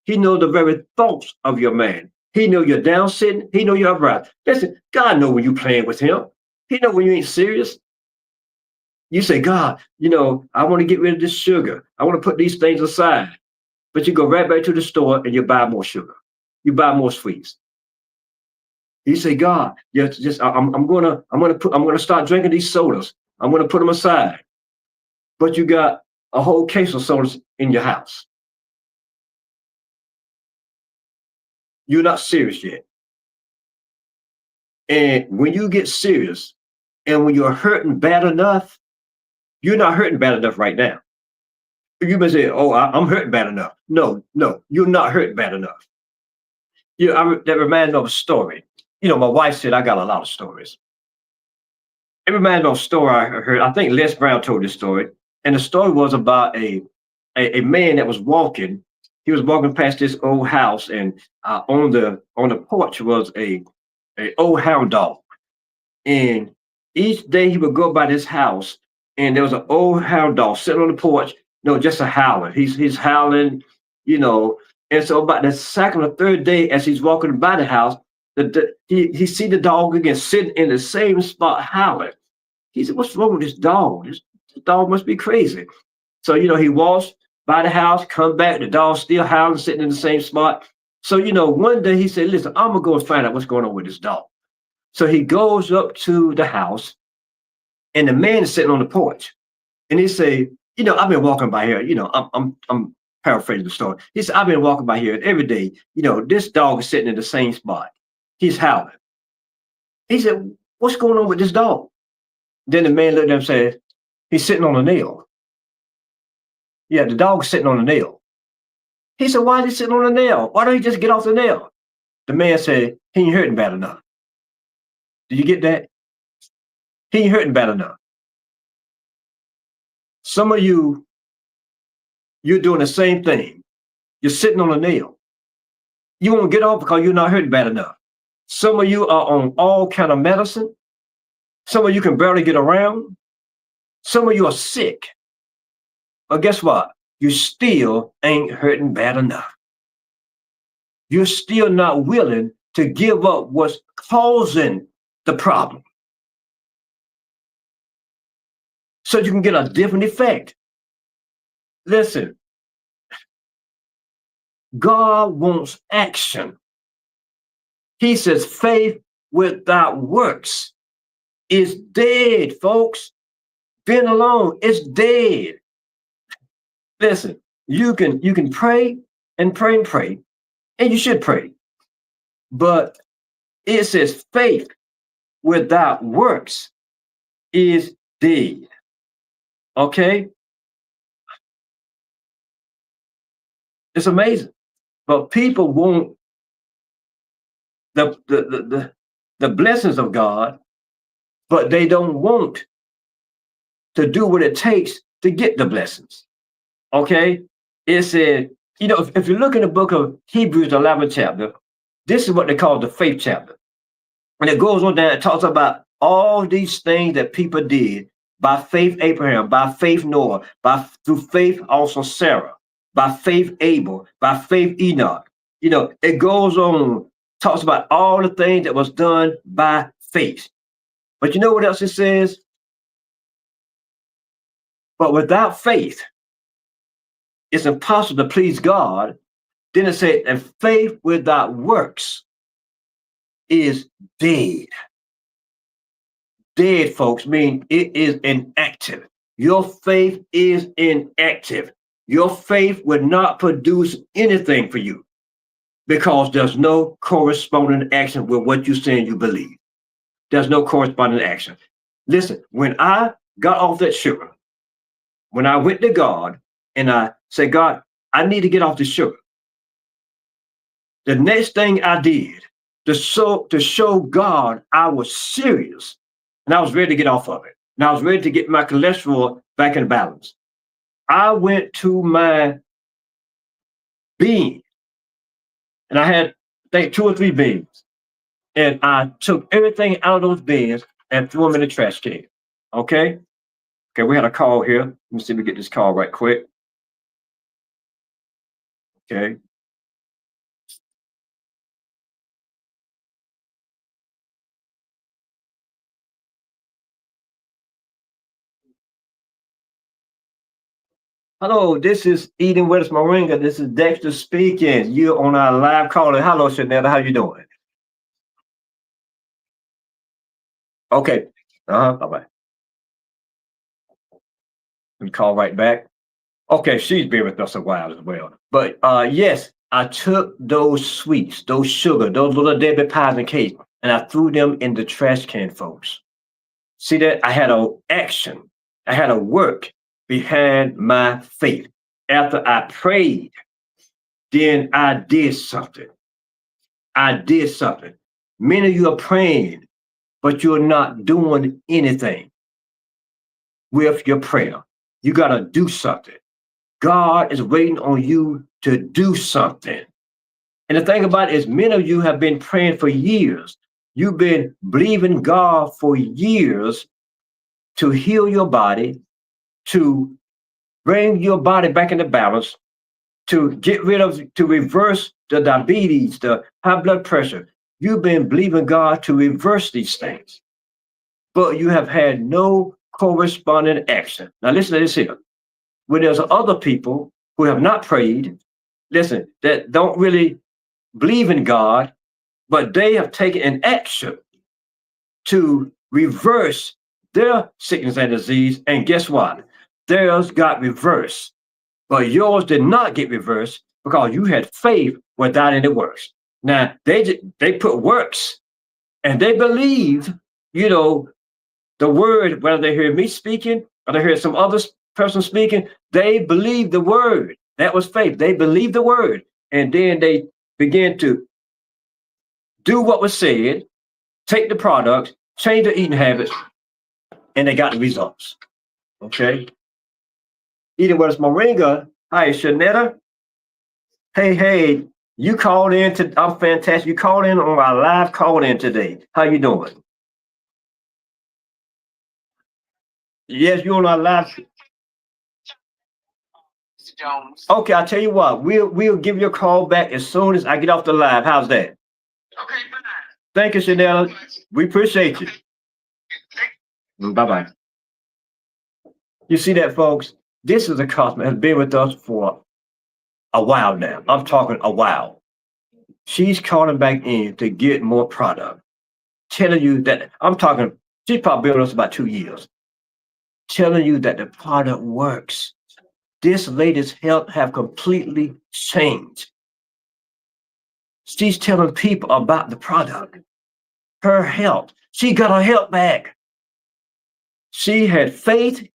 He knows the very thoughts of your man. He knows you're down sitting. He knows you're upright. Listen, God knows when you're playing with him. He knows when you ain't serious. You say, God, I want to get rid of this sugar. I want to put these things aside. But you go right back to the store and you buy more sugar. You buy more sweets. You say, God, I'm gonna start drinking these sodas. I'm gonna put them aside. But you got a whole case of sodas in your house. You're not serious yet. And when you get serious and when you're hurting bad enough, you're not hurting bad enough right now. You may say, oh, I'm hurting bad enough. No, you're not hurting bad enough. That reminds me of a story. My wife said I got a lot of stories. It reminds me of a story I heard. I think Les Brown told this story. And the story was about a man that was walking. He was walking past this old house, and on the porch was a old hound dog. And each day he would go by this house, and there was an old hound dog sitting on the porch, just a howling. He's howling, And so about the second or third day, as he's walking by the house, he see the dog again sitting in the same spot howling. He said, "What's wrong with this dog? This dog must be crazy." So he walks by the house, come back, the dog's still howling, sitting in the same spot. So one day he said, "Listen, I'm gonna go and find out what's going on with this dog." So he goes up to the house, and the man is sitting on the porch, and he say, "I've been walking by here. I'm paraphrasing the story. He said, I've been walking by here every day. This dog is sitting in the same spot. He's howling." He said, "What's going on with this dog?" Then the man looked at him and said, "He's sitting on a nail." Yeah, the dog's sitting on a nail. He said, "Why is he sitting on a nail? Why don't he just get off the nail?" The man said, "He ain't hurting bad enough." Did you get that? He ain't hurting bad enough. Some of you're doing the same thing. You're sitting on a nail. You won't get off because you're not hurting bad enough. Some of you are on all kind of medicine. Some of you can barely get around. Some of you are sick. But guess what? You still ain't hurting bad enough. You're still not willing to give up what's causing the problem, so you can get a different effect. Listen, God wants action. He says faith without works is dead, folks. Being alone is dead. Listen, you can pray and pray and pray, and you should pray. But it says faith without works is dead. Okay? It's amazing. But people want the blessings of God, but they don't want to do what it takes to get the blessings. Okay? It said, if you look in the book of Hebrews, 11th chapter, this is what they call the faith chapter. And it goes on down, it talks about all these things that people did by faith Abraham, by faith Noah, through faith also Sarah, by faith Abel, by faith Enoch. It goes on, talks about all the things that was done by faith. But you know what else it says? But without faith, it's impossible to please God. Then it said, and faith without works is dead. Dead, folks, mean it is inactive. Your faith is inactive. Your faith will not produce anything for you because there's no corresponding action with what you're saying you believe. There's no corresponding action. Listen, when I got off that sugar, when I went to God and I said, God, I need to get off the sugar. The next thing I did to show God I was serious, and I was ready to get off of it. And I was ready to get my cholesterol back in balance. I went to my bean, and I had, I think, 2 or 3 beans. And I took everything out of those beans and threw them in the trash can. Okay? Okay, we had a call here. Let me see if we get this call right quick. Okay. Hello, this is Eden West Moringa. This is Dexter speaking. You're on our live call. Hello, Shanetta. How you doing? Okay. Bye-bye. We call right back. Okay, she's been with us a while as well. But yes, I took those sweets, those sugar, those little Debbie pies and cakes, and I threw them in the trash can, folks. See that? I had a action. I had a work behind my faith. After I prayed, then I did something. I did something. Many of you are praying, but you're not doing anything with your prayer. You got to do something. God is waiting on you to do something. And the thing about it is, many of you have been praying for years. You've been believing God for years to heal your body, to bring your body back into balance, to get rid of, to reverse the diabetes, the high blood pressure. You've been believing God to reverse these things, but you have had no corresponding action. Now, listen to this here. When there's other people who have not prayed, listen, that don't really believe in God, but they have taken an action to reverse their sickness and disease. And guess what? Theirs got reversed, but yours did not get reversed because you had faith without any works. Now, they put works and they believe, the word, whether they hear me speaking or they hear some other person speaking, they believe the word. That was faith. They believed the word. And then they began to do what was said, take the products, change their eating habits, and they got the results. Okay. Eden West Moringa. Hi, Shanetta. Hey, you called in to, I'm fantastic. You called in on our live call in today. How you doing? Yes, you're on our live. Jones. Okay, I'll tell you what, we'll give you a call back as soon as I get off the live. How's that? Okay, bye. Thank you, Chanel. We appreciate you. Bye-bye. You see that, folks? This is a customer has been with us for a while now. I'm talking a while. She's calling back in to get more product. Telling you that, I'm talking, she's probably been with us about 2 years. Telling you that the product works. This lady's health have completely changed. She's telling people about the product. Her health. She got her health back. She had faith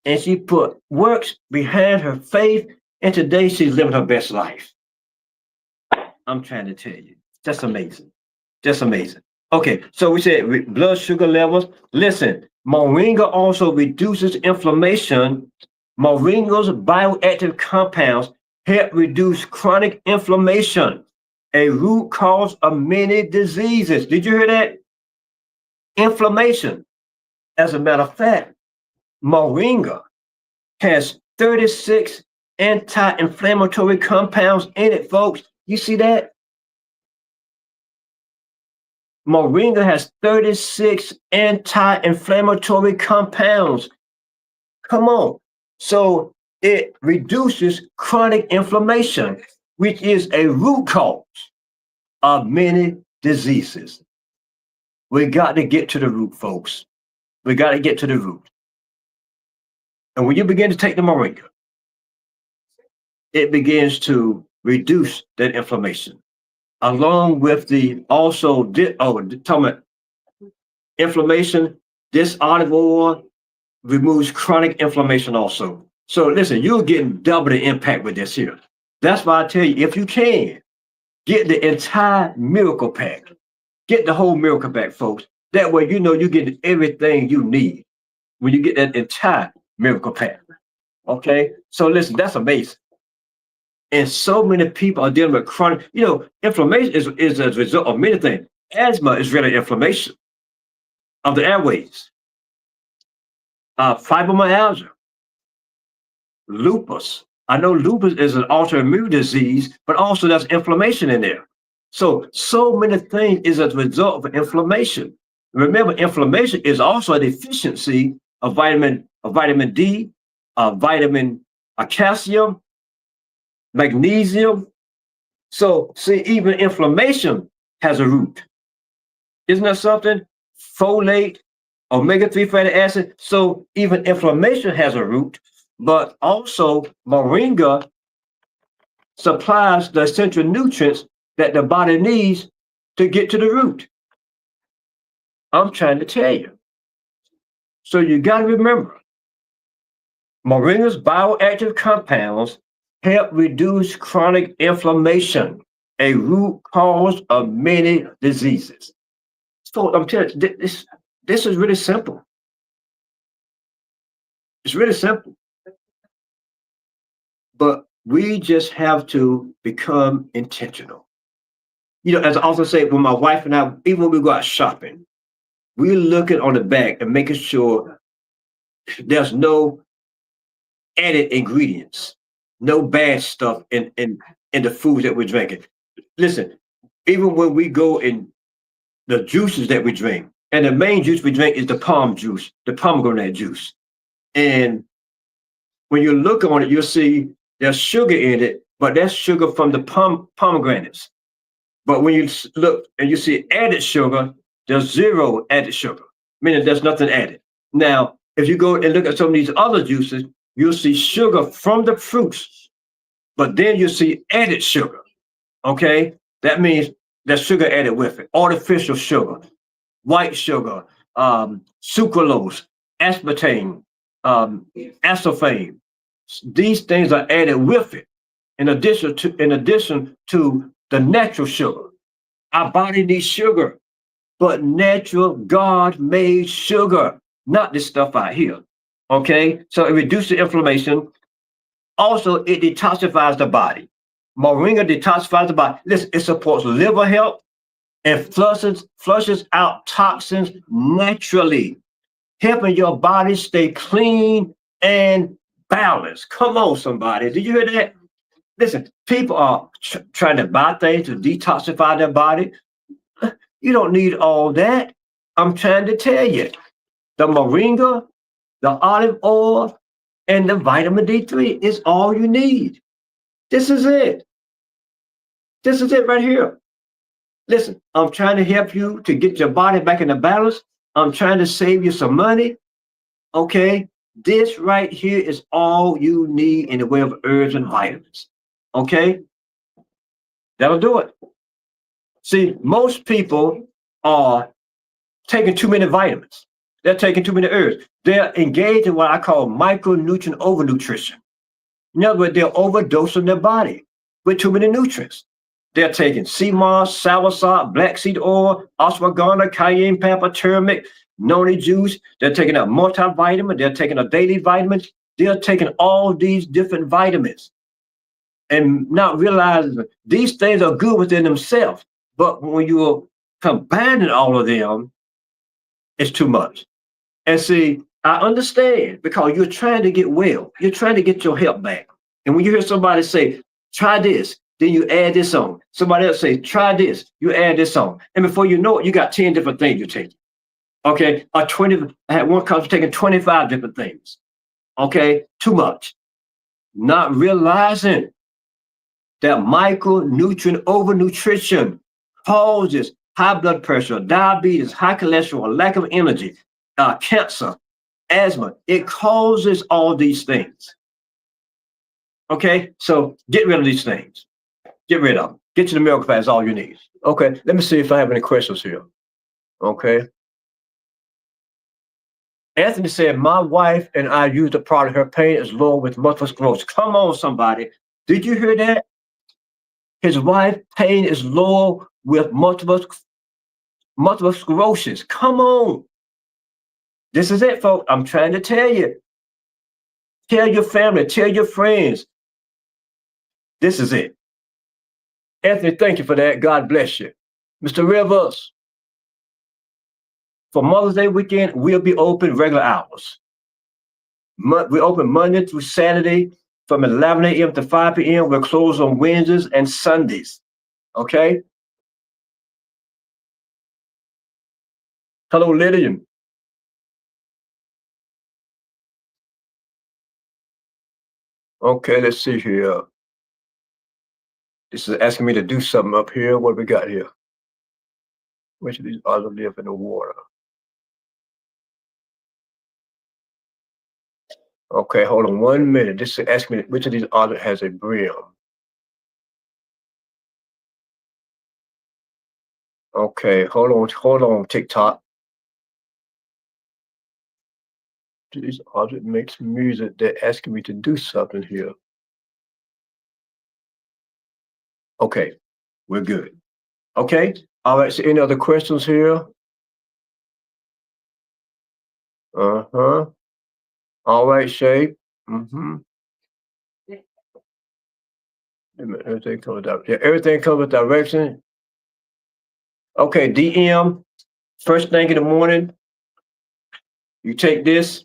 and she put works behind her faith. And today she's living her best life. I'm trying to tell you. That's amazing. Just amazing. Okay, so we said blood sugar levels. Listen, moringa also reduces inflammation. Moringa's bioactive compounds help reduce chronic inflammation, a root cause of many diseases. Did you hear that? Inflammation. As a matter of fact, moringa has 36 anti-inflammatory compounds in it, folks. You see that? Moringa has 36 anti-inflammatory compounds. Come on. So it reduces chronic inflammation, which is a root cause of many diseases. We got to get to the root, folks. We got to get to the root. And when you begin to take the moringa, it begins to reduce that inflammation. Along with the also, talking about inflammation, this olive oil removes chronic inflammation also. So listen, you're getting double the impact with this here. That's why I tell you, if you can, get the entire miracle pack. Get the whole miracle pack, folks. That way, you get everything you need when you get that entire miracle pack. Okay? So listen, that's amazing. And so many people are dealing with chronic, inflammation is a result of many things. Asthma is really inflammation. of the airways, fibromyalgia, lupus. I know lupus is an autoimmune disease, but also there's inflammation in there. So many things is as a result of inflammation. Remember, inflammation is also a deficiency of vitamin D, vitamin calcium, magnesium. So see, even inflammation has a root. Isn't that something? Folate, omega-3 fatty acid. So even inflammation has a root, but also moringa supplies the essential nutrients that the body needs to get to the root. I'm trying to tell you. So you got to remember, moringa's bioactive compounds help reduce chronic inflammation, a root cause of many diseases. So I'm telling you, this is really simple. It's really simple. But we just have to become intentional. You know, as I also say, when my wife and I, even when we go out shopping, we're looking on the back and making sure there's no added ingredients, no bad stuff in the foods that we're drinking. Listen, even when we go in the juices that we drink, and the main juice we drink is the palm juice, the pomegranate juice. And when you look on it, you'll see there's sugar in it, but that's sugar from the pomegranates. But when you look and you see added sugar, there's zero added sugar, meaning there's nothing added. Now, if you go and look at some of these other juices, you'll see sugar from the fruits, but then you see added sugar. Okay, that means there's sugar added with it, artificial sugar, white sugar, sucralose, aspartame, aspartame. These things are added with it, in addition to the natural sugar. Our body needs sugar, but natural God-made sugar, not this stuff out here. Okay, so it reduces inflammation. Also, it detoxifies the body. Moringa detoxifies the body. Listen, it supports liver health and flushes out toxins naturally, helping your body stay clean and balanced. Come on, somebody. Did you hear that? Listen, people are trying to buy things to detoxify their body. You don't need all that. I'm trying to tell you. The moringa, the olive oil, and the vitamin D3 is all you need. This is it. This is it right here. Listen, I'm trying to help you to get your body back into balance. I'm trying to save you some money. Okay, this right here is all you need in the way of herbs and vitamins. Okay, that'll do it. See, most people are taking too many vitamins. They're taking too many herbs. They're engaged in what I call micronutrient overnutrition. In other words, they're overdosing their body with too many nutrients. They're taking sea moss, soursop, black seed oil, ashwagandha, cayenne pepper, turmeric, noni juice. They're taking a multivitamin. They're taking a daily vitamin. They're taking all these different vitamins and not realizing these things are good within themselves. But when you're combining all of them, it's too much. And see, I understand because you're trying to get well. You're trying to get your health back. And when you hear somebody say, try this, then you add this on. Somebody else say, try this, you add this on. And before you know it, you got 10 different things you're taking. Okay, or 20, I had one couple taking 25 different things. Okay, too much. Not realizing that micronutrient overnutrition causes high blood pressure, diabetes, high cholesterol, lack of energy, cancer, asthma. It causes all these things. Okay, so get rid of these things. Get rid of them. Get you the miracle fast, all you need. Okay, let me see if I have any questions here. Okay. Anthony said, my wife and I use the product. Her pain is low with multiple sclerosis. Come on, somebody. Did you hear that? His wife pain is low with multiple sclerosis. Come on. This is it, folks. I'm trying to tell you. Tell your family, tell your friends. This is it. Anthony, thank you for that. God bless you. Mr. Rivers. For Mother's Day weekend, we'll be open regular hours. We open Monday through Saturday from 11 a.m. to 5 p.m. We're closed on Wednesdays and Sundays. Okay? Hello, Lydian. Okay, let's see here. This is asking me to do something up here. What we got here? Which of these others live in the water? Okay, hold on 1 minute. This is asking me which of these others has a brim. Okay, hold on, TikTok. These others makes music. They're asking me to do something here. Okay, we're good. Okay, all right. So, any other questions here? All right, Shay. Everything comes out. Yeah, everything comes with direction. Okay, DM. First thing in the morning, you take this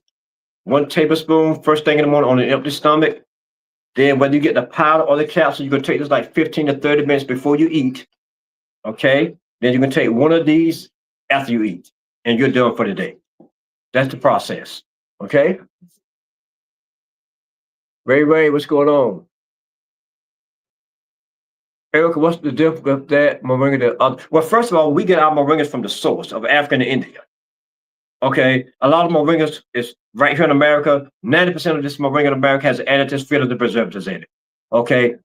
1 tablespoon first thing in the morning on an empty stomach. Then when you get the powder or the capsule, you're gonna take this like 15 to 30 minutes before you eat. Okay. Then you can take one of these after you eat, and you're done for the day. That's the process. Okay. Ray, what's going on? Erica, what's the difference with that moringa? Well, first of all, we get our moringas from the source of Africa and India. Okay, a lot of moringas is right here in America. 90% of this moringa in America has additives, fillers, and preservatives in it. Okay,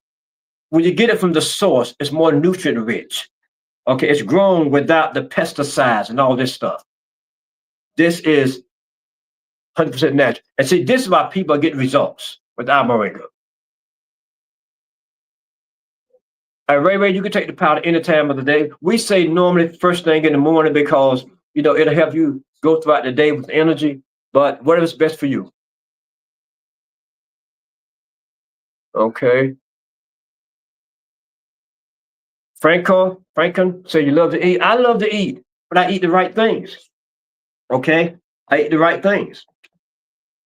when you get it from the source, it's more nutrient rich. Okay, it's grown without the pesticides and all this stuff. This is 100% natural. And see, this is why people are getting results with our moringa. Ray, you can take the powder any time of the day. We say normally first thing in the morning because it'll help you go throughout the day with energy. But whatever's best for you. Okay. Franklin, say you love to eat. I love to eat, but I eat the right things. Okay, I eat the right things.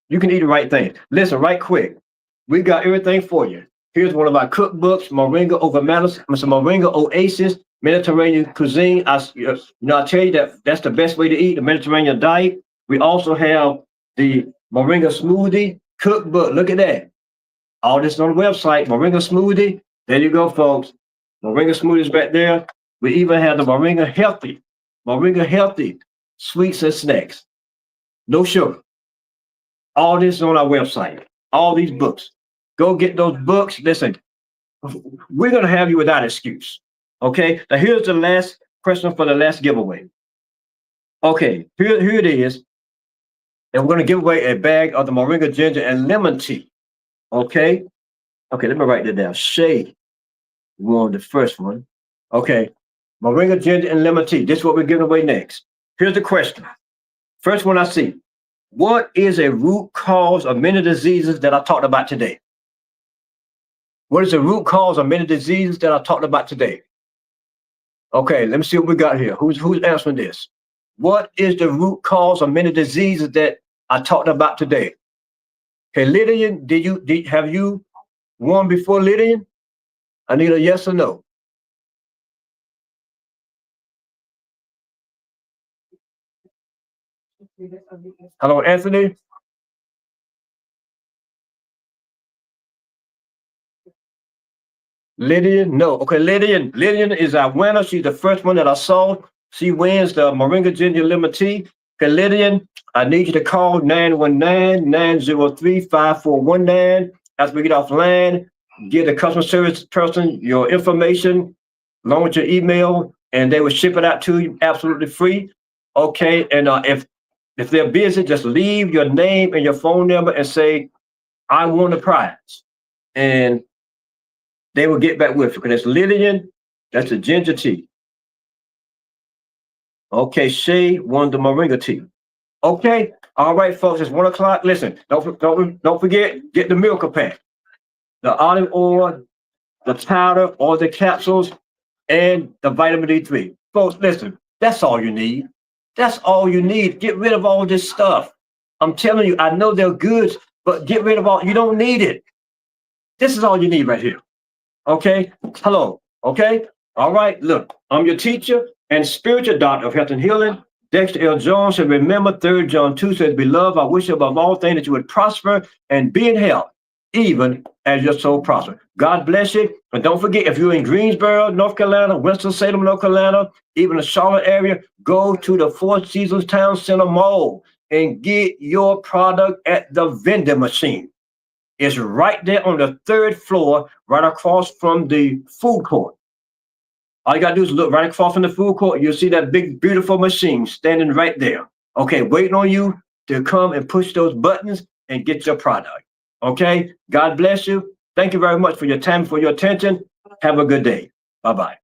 You can eat the right things. Listen, right quick. We got everything for you. Here's one of my cookbooks, Moringa Over Moringa Oasis, Mediterranean cuisine. I tell you that's the best way to eat the Mediterranean diet. We also have the Moringa Smoothie cookbook. Look at that. All this on the website, Moringa Smoothie. There you go, folks. Moringa Smoothie is back there. We even have the Moringa Healthy sweets and snacks. No sugar. All this is on our website. All these books. Go get those books. Listen, we're going to have you without excuse. Okay. Now, here's the last question for the last giveaway. Okay. Here it is. And we're going to give away a bag of the Moringa Ginger and Lemon Tea. Okay. Okay. Let me write that down. Shay won the first one. Okay. Moringa Ginger and Lemon Tea. This is what we're giving away next. Here's the question. First one I see. What is a root cause of many diseases that I talked about today? What is the root cause of many diseases that I talked about today? Okay, let me see what we got here. Who's answering this? What is the root cause of many diseases that I talked about today? Okay, Lydian, have you won before, Lydian? I need a yes or no. Hello, Anthony. Lydian, no. Okay, Lydian is our winner. She's the first one that I saw. She wins the Moringa Ginger Lemon Tea. Okay, Lydian, I need you to call 919-903-5419 as we get off line. Give the customer service person your information, along with your email, and they will ship it out to you absolutely free. Okay, and if they're busy, just leave your name and your phone number and say, I won the prize. And they will get back with you. Because that's Lillian, that's the ginger tea. Okay, Shay won the moringa tea. Okay, all right, folks, it's 1 o'clock. Listen, don't forget, get the milk pack, the olive oil, the powder, or the capsules, and the vitamin D3. Folks, listen, that's all you need. That's all you need. Get rid of all this stuff. I'm telling you, I know they're goods, but get rid of all, you don't need it. This is all you need right here. Okay? Hello. Okay? All right. Look, I'm your teacher and spiritual doctor of health and healing, Dexter L. Jones. And remember, 3 John 2 says, Beloved, I wish above all things that you would prosper and be in health, even as your soul prosper. God bless you. And don't forget, if you're in Greensboro, North Carolina, Winston-Salem, North Carolina, even the Charlotte area, go to the Four Seasons Town Center Mall and get your product at the vending machine. It's right there on the 3rd floor, right across from the food court. All you gotta do is look right across from the food court. You'll see that big, beautiful machine standing right there. Okay, waiting on you to come and push those buttons and get your product. Okay, God bless you. Thank you very much for your time, for your attention. Have a good day. Bye-bye.